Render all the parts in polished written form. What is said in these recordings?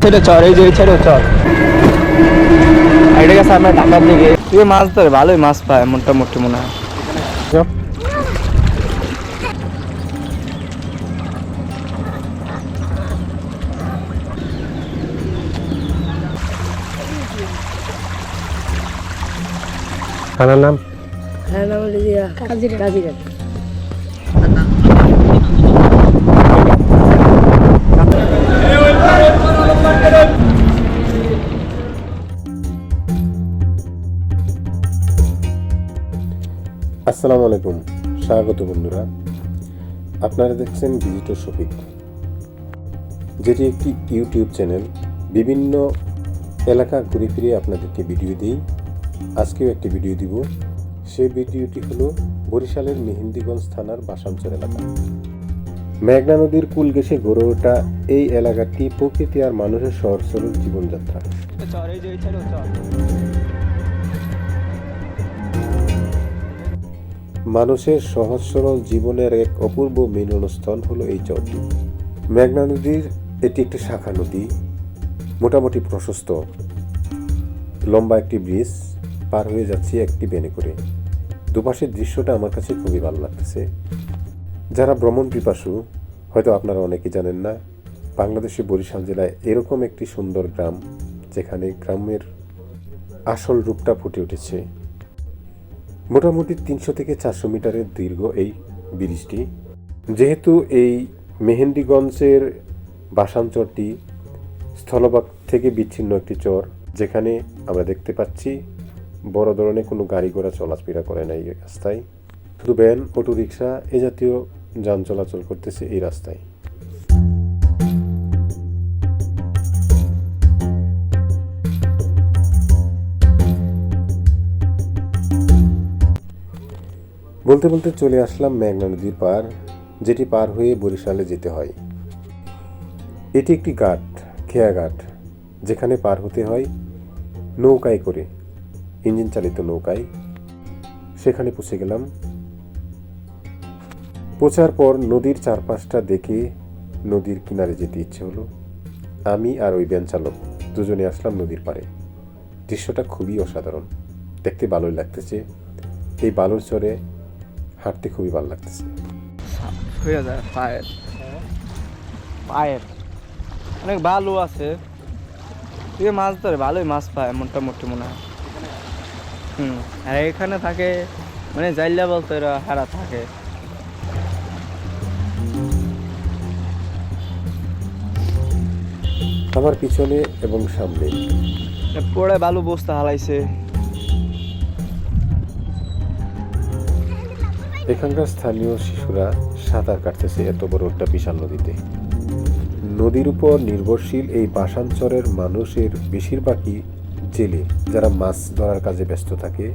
ছেড়ে চর, এই যে ছেড়ে চর, এটা গেছে আপনার ঢাকার দিকে। তুই মাছ ধরে ভালোই মাছ পায় মোটামুটি মনে হয়। খানার নাম আসসালামু আলাইকুম, স্বাগত বন্ধুরা। আপনারা দেখছেন ভিজিটর শফিক, যেটি একটি ইউটিউব চ্যানেল। বিভিন্ন এলাকা ঘুরে ফিরে আপনাদেরকে ভিডিও দিই। আজকেও একটি ভিডিও দিব। সেই ভিডিওটি হলো বরিশালের মেহেন্দিগঞ্জ থানার বাসামচর এলাকা। মেঘনা নদীর কূল ঘেঁষে গড়ে ওঠা এই এলাকাটি প্রকৃতি আর মানুষের সহজ সরল জীবনযাত্রা। মানুষের সহজ সরল জীবনের এক অপূর্ব মিলনস্থল হলো এই চরটি। মেঘনা নদীর এটি একটি শাখা নদী, মোটামুটি প্রশস্ত, লম্বা একটি ব্রিজ পার হয়ে যাচ্ছি একটি ভ্যানে করে। দুপাশের দৃশ্যটা আমার কাছে খুবই ভালো লাগতেছে। যারা ভ্রমণ পিপাসু, হয়তো আপনারা অনেকেই জানেন না, বাংলাদেশের বরিশাল জেলায় এরকম একটি সুন্দর গ্রাম, যেখানে গ্রামের আসল রূপটা ফুটে উঠেছে। মোটামুটি 300 থেকে 400 মিটারের দীর্ঘ এই ব্রিজটি। যেহেতু এই মেহেন্দিগঞ্জের বাসামচরটি স্থলভাগ থেকে বিচ্ছিন্ন একটি চর, যেখানে আমরা দেখতে পাচ্ছি বড় ধরনের কোনো গাড়ি ঘোড়া চলাফেরা করে না এই রাস্তায়। শুধু ভ্যান, অটোরিকশা এ জাতীয় যান চলাচল করতেছে এই রাস্তায়। বলতে বলতে চলে আসলাম মেঘনা নদীর পার, যেটি পার হয়ে বরিশালে যেতে হয়। এটি একটি ঘাট, খেয়া ঘাট, যেখানে পার হতে হয় নৌকায় করে, ইঞ্জিন চালিত নৌকায়। সেখানে পৌঁছে গেলাম। পৌঁছার পর নদীর চারপাশটা দেখে নদীর কিনারে যেতে ইচ্ছে হলো। আমি আর ওই ভ্যান চালক দুজনে আসলাম নদীর পাড়ে। দৃশ্যটা খুবই অসাধারণ, দেখতে ভালোই লাগতেছে। এই বালুর চরে হাঁটতে খুবই ভালো লাগতেছে। হয়ে যায় পায়ের পায়ের অনেক বালু আছে। তুই মাছ ধরে ভালোই মাছ পায় মোটামুটি মনে হয়। আর এখানে থাকে মানে জাইলা বলতো এরা হারা থাকে। আমার পিছনে এবং সামনে পড়ে বালু বস্তা হালাইছে। এখানকার স্থানীয় শিশুরা সাঁতার কাটতেছে এত বড় একটা বিশাল নদীতে। নদীর উপর নির্ভরশীল এই বাসামচরের মানুষের বেশিরভাগই জেলে, যারা মাছ ধরার কাজে ব্যস্ত থাকে।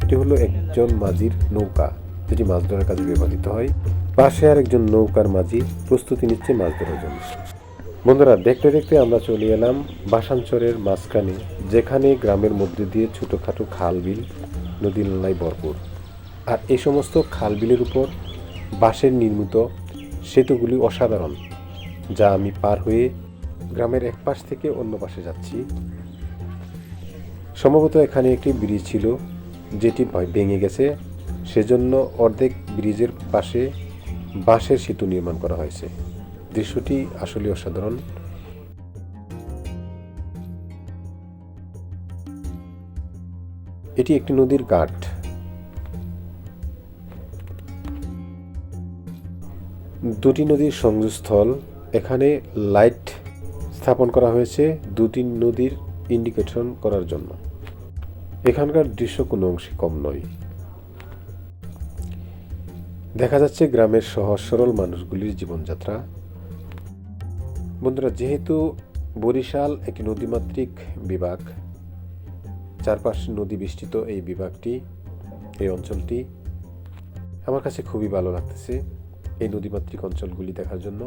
এটি হলো একজন মাঝির নৌকা, যেটি মাছ ধরার কাজে ব্যবহৃত হয়। পাশে আর একজন নৌকার মাঝি প্রস্তুতি নিচ্ছে মাছ ধরার জন্য। বন্ধুরা, দেখতে দেখতে আমরা চলে এলাম বাসামচরের মাঝখানে, যেখানে গ্রামের মধ্যে দিয়ে ছোটোখাটো খাল বিল, নদী নালায় ভরপুর। আর এই সমস্ত খাল বিলের উপর বাঁশের নির্মিত সেতুগুলি অসাধারণ, যা আমি পার হয়ে গ্রামের এক পাশ থেকে অন্য পাশে যাচ্ছি। সম্ভবত এখানে একটি ব্রিজ ছিল, যেটি ভেঙে গেছে, সেজন্য অর্ধেক ব্রিজের পাশে বাঁশের সেতু নির্মাণ করা হয়েছে। দৃশ্যটি আসলে অসাধারণ। এটি একটি নদীর ঘাট। দুটি নদীর সংযোগস্থল। এখানে লাইট স্থাপন করা হয়েছে দুটি নদীর ইন্ডিকেশন করার জন্য। এখানকার দৃশ্য কোনো অংশে কম নয়। দেখা যাচ্ছে গ্রামের সহজ সরল মানুষগুলির জীবনযাত্রা। বন্ধুরা, যেহেতু বরিশাল একটি নদীমাতৃক বিভাগ, চারপাশে নদী বেষ্টিত এই বিভাগটি, এই অঞ্চলটি আমার কাছে খুবই ভালো লাগতেছে এই নদীমাতৃক অঞ্চলগুলি দেখার জন্য।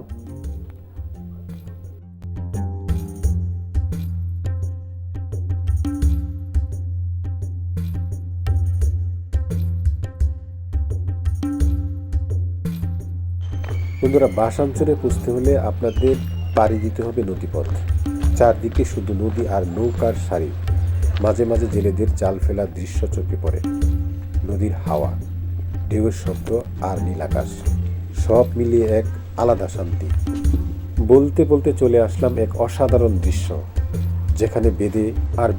বন্ধুরা, বাসামচরে পৌঁছতে হলে আপনাদের পাড়ি দিতে হবে নদীপথ। চারদিকে শুধু নদী আর নৌকার সারি। মাঝে মাঝে জেলেদের জাল ফেলার দৃশ্য চোখে পড়ে। নদীর হাওয়া, ঢেউয়ের শব্দ আর নীল আকাশ, সব মিলিয়ে এক আলাদা শান্তি। বলতে বলতে চলে আসলাম এক অসাধারণ দৃশ্য, যেখানে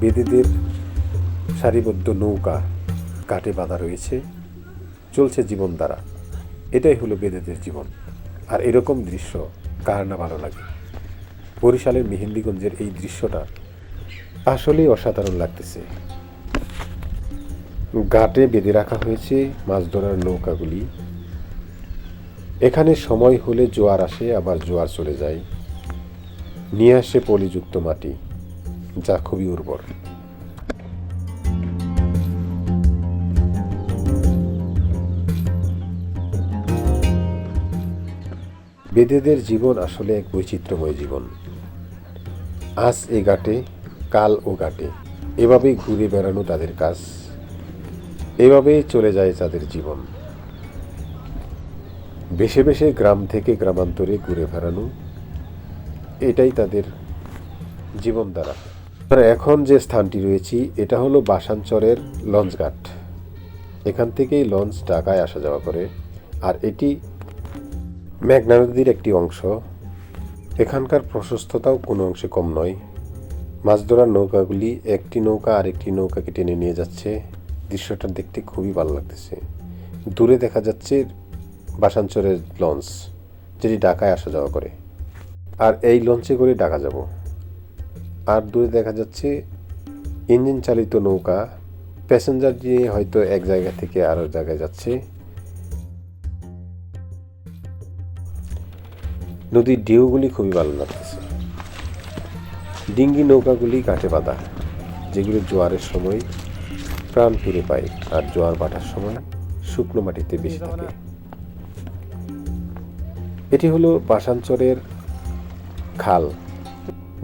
বেদেদের সারিবদ্ধ নৌকা কাটে বাঁধা রয়েছে, চলছে জীবনধারা। এটাই হলো বেদেদের জীবন। আর এরকম দৃশ্য কার না ভালো লাগে। বরিশালের মেহেন্দিগঞ্জের এই দৃশ্যটা আসলেই অসাধারণ লাগতেছে। ঘাটে বেঁধে রাখা হয়েছে মাছ ধরার নৌকাগুলি। এখানে সময় হলে জোয়ার আসে, আবার জোয়ার চলে যায়, নিয়ে আসে পলিযুক্ত মাটি, যা খুবই উর্বর। বেদেদের জীবন আসলে এক বৈচিত্র্যময় জীবন। আজ এ ঘাটে, কাল ও ঘাটে, এভাবেই ঘুরে বেড়ানো তাদের কাজ, এভাবেই চলে যায় তাদের জীবন। বেশে বেশে গ্রাম থেকে গ্রামান্তরে ঘুরে বেড়ানো, এটাই তাদের জীবনধারা। এখন যে স্থানটি রয়েছি, এটা হলো বাসানচরের লঞ্চঘাট। এখান থেকেই লঞ্চ ঢাকায় আসা যাওয়া করে। আর এটি মেঘনা নদীর একটি অংশ। এখানকার প্রশস্ততাও কোনো অংশে কম নয়। মাছ ধরার নৌকাগুলি একটি নৌকা আরেকটি নৌকাকে টেনে নিয়ে যাচ্ছে। দৃশ্যটা দেখতে খুবই ভালো লাগতেছে। দূরে দেখা যাচ্ছে বাসানচরের লঞ্চ, যেটি ঢাকায় আসা যাওয়া করে। আর এই লঞ্চে করে ঢাকা যাব। আর দূরে দেখা যাচ্ছে ইঞ্জিন চালিত নৌকা, প্যাসেঞ্জার দিয়ে হয়তো এক জায়গা থেকে আরো জায়গায় যাচ্ছে। নদীর ঢেউগুলি খুবই ভালো লাগতেছে। ডিঙ্গি নৌকাগুলি ঘাটে বাঁধা, যেগুলো জোয়ারের সময় প্রাণ ফিরে পায়, আর জোয়ার ভাটার সময় শুকনো মাটিতে বেশি থাকে। এটি হলো বাসানচরের খাল,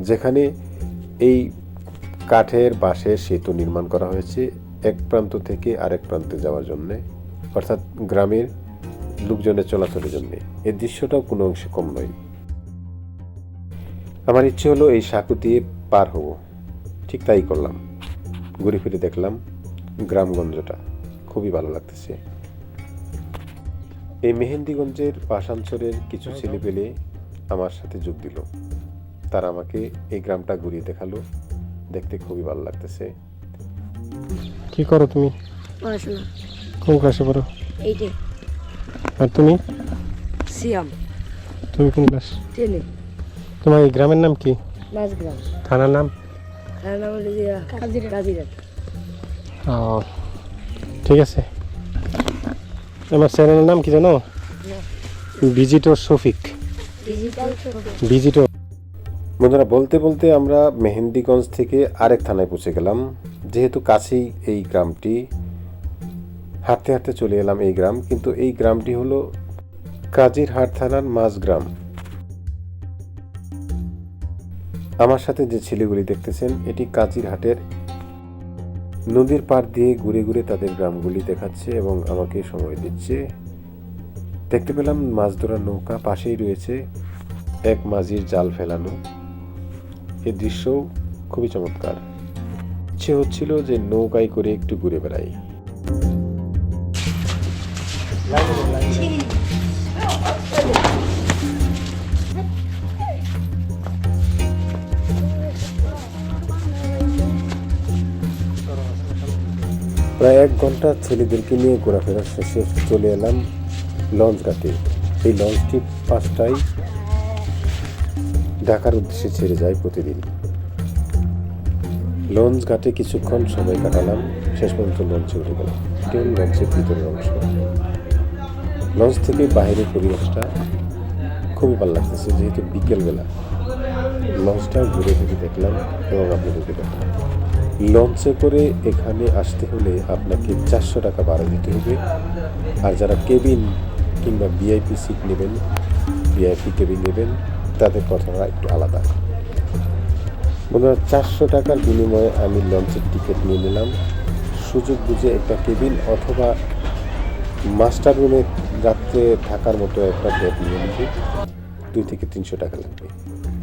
যেখানে এই কাঠের বাঁশের সেতু নির্মাণ করা হয়েছে এক প্রান্ত থেকে আরেক প্রান্তে যাওয়ার জন্য, অর্থাৎ গ্রামের লোকজনের চলাচলের জন্য। এই দৃশ্যটাও কোনো অংশে কম নয়। আমার ইচ্ছে হলো এই সাঁকো দিয়ে পার হব, ঠিক তাই করলাম। ঘুরে ফিরে দেখলাম গ্রামগঞ্জটা, খুবই ভালো লাগতেছে। এই মেহেন্দিগঞ্জের বাসানচরের কিছু ছেলেপেলে আমার সাথে যোগ দিল। তারা আমাকে এই গ্রামটা ঘুরিয়ে দেখালো, দেখতে খুবই ভালো লাগতেছে। কি করো তুমি? পড়াশোনা কোন ক্লাসে পড়ো? এইটে। আর তুমি? সিয়াম তুমি কোন ক্লাস? 10-এ। তোমার এই গ্রামের নাম কি? মাঝগ্রাম। থানার নাম? থানার নাম হলো যে কাজিরাট। ও, ঠিক আছে। আমার চ্যানেলের নাম কি জানো? ভিজিটর শফিক। ভিজিটর। বন্ধুরা, বলতে বলতে আমরা মেহেন্দিগঞ্জ থেকে আরেক থানায় পৌঁছে গেলাম। যেহেতু কাছেই এই গ্রামটি, হাঁটতে হাঁটতে চলে এলাম এই গ্রাম। কিন্তু এই গ্রামটি হলো কাজিরহাট থানার মাঝগ্রাম। আমার সাথে যে ছেলেগুলি দেখতেছেন, এটি কাজিরহাটের নদীর পাড় দিয়ে ঘুরে ঘুরে তাদের গ্রামগুলি দেখাচ্ছে এবং আমাকে সময় দিচ্ছে। দেখতে পেলাম মাছ ধরার নৌকা, পাশেই রয়েছে এক মাঝির জাল ফেলানো। এই দৃশ্যও খুবই চমৎকার। ইচ্ছে হচ্ছিল যে নৌকায় করে একটু ঘুরে বেড়াই। প্রায় 1 ঘন্টা ছেলেদেরকে নিয়ে ঘোরাফেরা শেষে চলে এলাম লঞ্চ ঘাটে। এই লঞ্চটি 5টায় ঢাকার উদ্দেশ্যে ছেড়ে যায় প্রতিদিন। লঞ্চ ঘাটে কিছুক্ষণ সময় কাটালাম, শেষ পর্যন্ত লঞ্চে উঠে গেলাম। এটি হল লঞ্চের ভিতরের অংশ। লঞ্চ থেকে বাইরের পরিবেশটা খুবই ভালো লাগতেছে, যেহেতু বিকেলবেলা। লঞ্চটা ঘুরে ঘুরে দেখলাম এবং আপনাদেরকে দেখলাম। লঞ্চে করে এখানে আসতে হলে আপনাকে 400 টাকা ভাড়া দিতে হবে। আর যারা কেবিন কিংবা ভিআইপি সিট নেবেন, ভিআইপি কেবিন নেবেন, তাদের কথাটা একটু আলাদা। বন্ধুরা, 400 টাকার বিনিময়ে আমি লঞ্চের টিকিট নিয়ে নিলাম। সুযোগ বুঝে একটা কেবিন অথবা মাস্টার রুমে রাত্রে থাকার মতো একটা বেড নিয়ে নিতে 200 থেকে 300 টাকা লাগবে।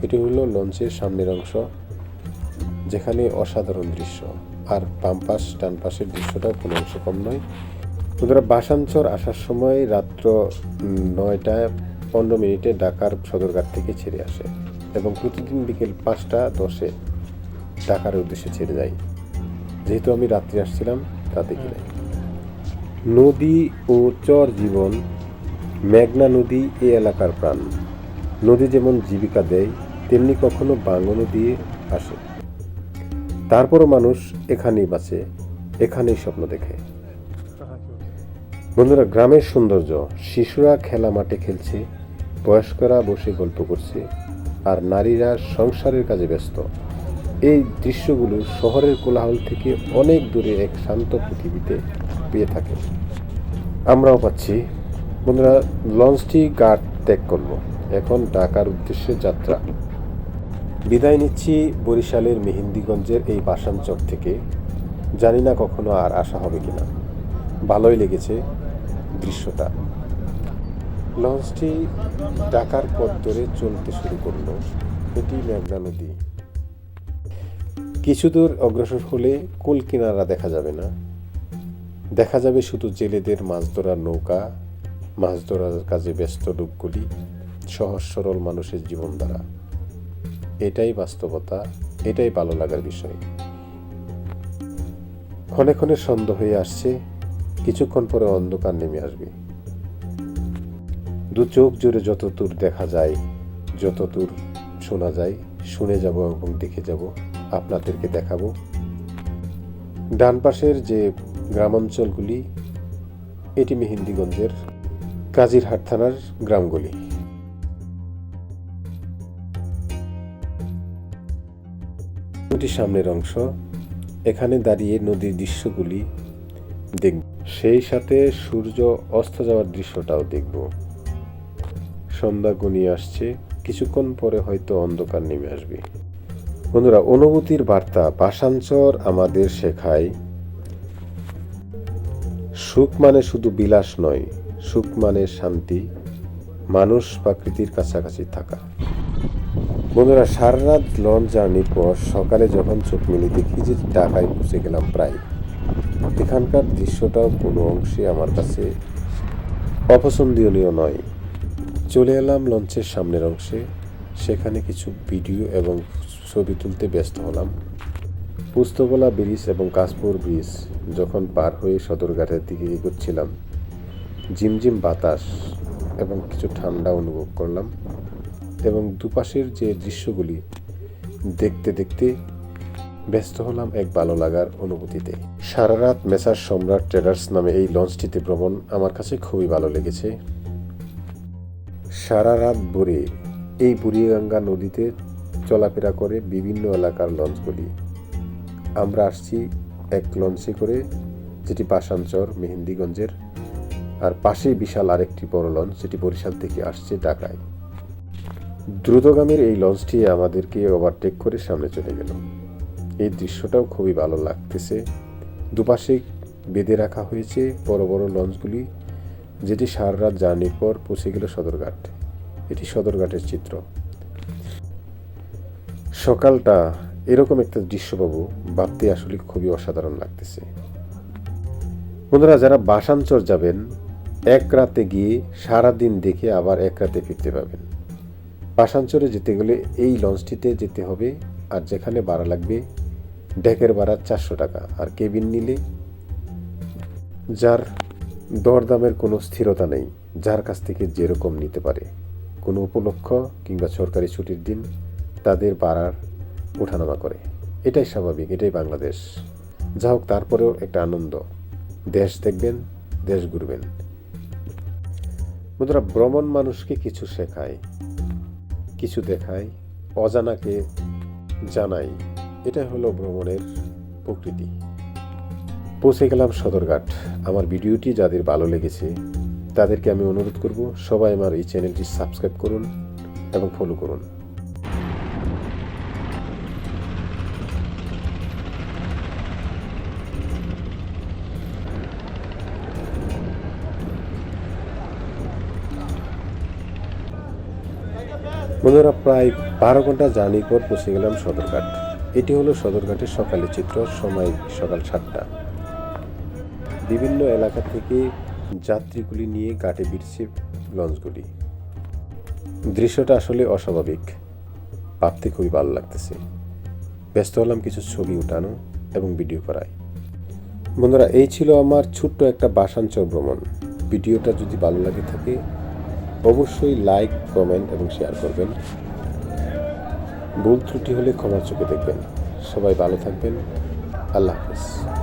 এটি হলো লঞ্চের সামনের অংশ। যেখানে অসাধারণ দৃশ্য। আর বাম পাশ ডান পাশের দৃশ্যটাও কোনো অংশ কম নয়। বন্ধুরা, বাসাঞ্চর আসার সময় রাত্র 9:15 ঢাকার সদরঘাট থেকে ছেড়ে আসে এবং প্রতিদিন বিকেল 5:10 ঢাকার উদ্দেশ্যে ছেড়ে যায়। যেহেতু আমি রাত্রে আসছিলাম তাতে কি নাই। নদী ও চর জীবন। মেঘনা নদী এ এলাকার প্রাণ। নদী যেমন জীবিকা দেয়, তেমনি কখনো ভাঙনও দিয়ে আসে। তারপরও মানুষ এখানেই বাঁচে, এখানেই স্বপ্ন দেখে। বন্ধুরা, গ্রামের সৌন্দর্য। শিশুরা খেলা মাঠে খেলছে, বয়স্করা বসে গল্প করছে, আর নারীরা সংসারের কাজে ব্যস্ত। এই দৃশ্যগুলো শহরের কোলাহল থেকে অনেক দূরে এক শান্ত পৃথিবীতে পেয়ে থাকে। আমরাও পাচ্ছি। বন্ধুরা, লঞ্চটি ঘাট ত্যাগ করলো। এখন ঢাকার উদ্দেশ্যে যাত্রা। বিদায় নিচ্ছি বরিশালের মেহেন্দিগঞ্জের এই বাসানচর থেকে। জানি না কখনো আর আসা হবে কিনা। ভালোই লেগেছে দৃশ্যটা। লঞ্চটি ঢাকার পথ ধরে চলতে শুরু করলো। এটি মেঘনা নদী। কিছু দূর অগ্রসর হলে কুল কিনারা দেখা যাবে না। দেখা যাবে শুধু জেলেদের মাছ ধরার নৌকা, মাছ ধরার কাজে ব্যস্ত লোকগুলি, সহজ সরল মানুষের জীবনধারা। এটাই বাস্তবতা, এটাই ভালো লাগার বিষয়। ক্ষণে ক্ষণে সন্ধ্যা হয়ে আসছে, কিছুক্ষণ পরে অন্ধকার নেমে আসবে। দু চোখ জুড়ে যত দূর দেখা যায়, যত দূর শোনা যায়, শুনে যাব এবং দেখে যাব, আপনাদেরকে দেখাবো। ডান পাশের যে গ্রামাঞ্চলগুলি, এটি মেহেন্দিগঞ্জের কাজিরহাট থানার গ্রামগুলি। এটি সামনের অংশ। এখানে দাঁড়িয়ে নদীর দৃশ্যগুলি দেখব, সেই সাথে সূর্য অস্ত যাওয়ার দৃশ্যটাও দেখব। সন্ধ্যা ঘনিয়ে আসছে, কিছুক্ষণ পরে হয়তো অন্ধকার নেমে আসবে। বন্ধুরা, অনুভূতির বার্তা। বাসানচর আমাদের শেখায় সুখ মানে শুধু বিলাস নয়, সুখ মানে শান্তি, মানুষ প্রকৃতির কাছাকাছি থাকা। বন্ধুরা, সারা রাত লঞ্চ জার্নির পর সকালে যখন চোখ মেলে দেখি যে ঢাকায় পৌঁছে গেলাম প্রায়। এখানকার দৃশ্যটাও কোনো অংশে আমার কাছে অপছন্দনীয় নয়। চলে এলাম লঞ্চের সামনের অংশে। সেখানে কিছু ভিডিও এবং ছবি তুলতে ব্যস্ত হলাম। পুস্তকলা ব্রিজ এবং কাশপুর ব্রিজ যখন পার হয়ে সদরঘাটের দিকে এগোচ্ছিলাম, ঝিমঝিম বাতাস এবং কিছু ঠান্ডা অনুভব করলাম এবং দুপাশের যে দৃশ্যগুলি দেখতে দেখতে ব্যস্ত হলাম এক ভালো লাগার অনুভূতিতে। সারা রাত মেসার সম্রাট ট্রেডার্স নামে এই লঞ্চটিতে ভ্রমণ আমার কাছে খুবই ভালো লেগেছে। সারা রাত ভরে এই বুড়িগঙ্গা নদীতে চলাফেরা করে বিভিন্ন এলাকার লঞ্চগুলি। আমরা আসছি এক লঞ্চে করে, যেটি বাসানচর মেহেন্দিগঞ্জের, আর পাশেই বিশাল আরেকটি বড় লঞ্চ যেটি বরিশাল থেকে আসছে ঢাকায়। দ্রুতগামীর এই লঞ্চটি আমাদেরকে ওভারটেক করে সামনে চলে গেল। এই দৃশ্যটাও খুবই ভালো লাগতেছে। দুপাশে বেঁধে রাখা হয়েছে বড় বড় লঞ্চগুলি, যেটি সারা রাত জার্নির পর পৌঁছে গেল সদরঘাট। এটি সদরঘাটের চিত্র। সকালটা এরকম একটা দৃশ্য পাবো ভাবতে আসলে খুবই অসাধারণ লাগতেছে। বন্ধুরা, যারা বাসানচর যাবেন, এক রাতে গিয়ে সারা দিন দেখে আবার এক রাতে ফিরতে পাবেন। বাসানচরে যেতে গেলে এই লঞ্চটিতে যেতে হবে, আর যেখানে ভাড়া লাগবে ডেকের ভাড়া 400 টাকা, আর কেবিন নিলে যার দরদামের কোনো স্থিরতা নেই, যার কাছ থেকে যেরকম নিতে পারে। কোনো উপলক্ষ কিংবা সরকারি ছুটির দিন তাদের ভাড়ার ওঠানামা করে। এটাই স্বাভাবিক, এটাই বাংলাদেশ। যা হোক, তারপরেও একটা আনন্দ। দেশ দেখবেন, দেশ ঘুরবেন। বন্ধুরা, ভ্রমণ মানুষকে কিছু শেখায়, কিছু দেখায়, অজানাকে জানায়। এটাই হলো ভ্রমণের প্রকৃতি। পৌঁছে গেলাম সদরঘাট। আমার ভিডিওটি যাদের ভালো লেগেছে তাদেরকে আমি অনুরোধ করব, সবাই আমার এই চ্যানেলটি সাবস্ক্রাইব করুন এবং ফলো করুন। বন্ধুরা, প্রায় 12 ঘন্টা জার্নির পর পৌঁছে গেলাম সদরঘাট। এটি হলো সদরঘাটের সকালের চিত্র, সময় সকাল 7টা। বিভিন্ন এলাকা থেকে যাত্রীগুলি নিয়ে ঘাটে ভিড়ছে লঞ্চগুলি। দৃশ্যটা আসলে অস্বাভাবিক, ভাবতে খুবই ভালো লাগতেছে। ব্যস্ত হলাম কিছু ছবি উঠানো এবং ভিডিও করায়। বন্ধুরা, এই ছিল আমার ছোট্ট একটা বাসাঞ্চল ভ্রমণ। ভিডিওটা যদি ভালো লাগে থাকে অবশ্যই লাইক, কমেন্ট এবং শেয়ার করবেন। ভুল ত্রুটি হলে ক্ষমার চোখে দেখবেন। সবাই ভালো থাকবেন। আল্লাহ হাফেজ।